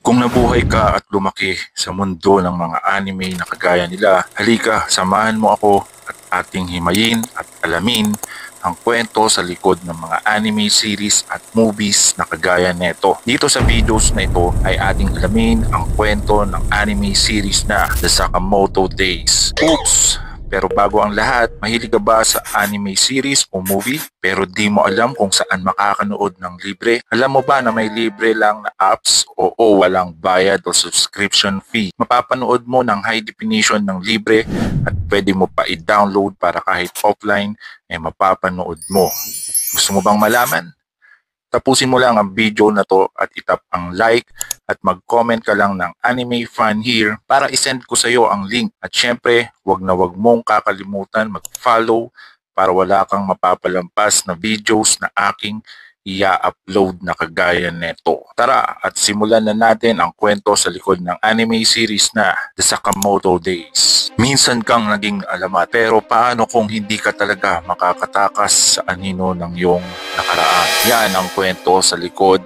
Kung nabuhay ka at lumaki sa mundo ng mga anime na kagaya nila, halika, samahan mo ako at ating himayin at alamin ang kwento sa likod ng mga anime series at movies na kagaya neto. Dito sa videos na ito ay ating alamin ang kwento ng anime series na The Sakamoto Days. Oops! Pero bago ang lahat, mahilig ka ba sa anime series o movie pero di mo alam kung saan makakanood ng libre? Alam mo ba na may libre lang na apps o walang bayad o subscription fee? Mapapanood mo ng high definition ng libre at pwede mo pa i-download para kahit offline mapapanood mo. Gusto mo bang malaman? Tapusin mo lang ang video na to at itap ang like at mag-comment ka lang ng anime fan here para isend ko sa iyo ang link. At syempre, wag mong kakalimutan mag-follow para wala kang mapapalampas na videos na aking i-upload na kagaya neto. Tara at simulan na natin ang kwento sa likod ng anime series na The Sakamoto Days. Minsan kang naging alamat pero paano kung hindi ka talaga makakatakas sa anino ng iyong nakaraan? Yan ang kwento sa likod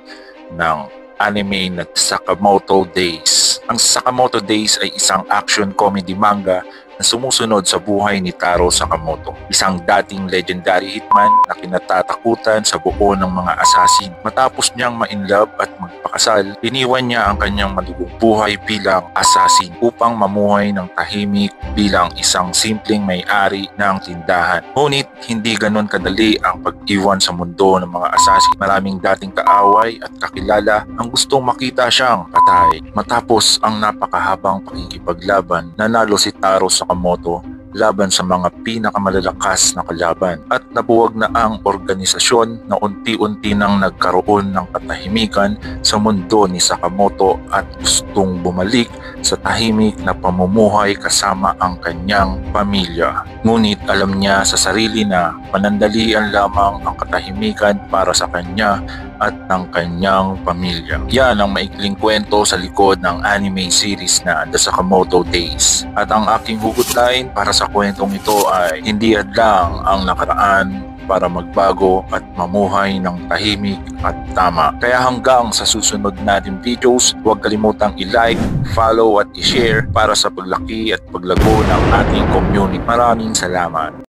ng anime na Sakamoto Days. Ang Sakamoto Days ay isang action comedy manga na sumusunod sa buhay ni Taro Sakamoto, isang dating legendary hitman na kinatatakutan sa buo ng mga assassin. Matapos niyang ma-inlove at magpakasal, iniwan niya ang kanyang malugong buhay bilang assassin upang mamuhay ng tahimik bilang isang simpleng may-ari ng tindahan. Ngunit hindi ganon kadali ang pag-iwan sa mundo ng mga assassin. Maraming dating kaaway at kakilala ang gustong makita siyang patay. Matapos ang napakahabang pakikipaglaban, nanalo si Taro Sakamoto laban sa mga pinakamalalakas na kalaban at nabuwag na ang organisasyon na unti-unti nang nagkaroon ng katahimikan sa mundo ni Sakamoto at gustong bumalik sa tahimik na pamumuhay kasama ang kanyang pamilya. Ngunit alam niya sa sarili na panandalian lamang ang katahimikan para sa kanya at ng kanyang pamilya. Yan ang maikling kwento sa likod ng anime series na The Sakamoto Days. At ang aking hugot line para sa kwentong ito ay hindi hadlang ang nakaraan para magbago at mamuhay ng tahimik at tama. Kaya hanggang sa susunod nating videos, huwag kalimutang i-like, follow at i-share para sa paglaki at paglago ng ating community. Maraming salamat!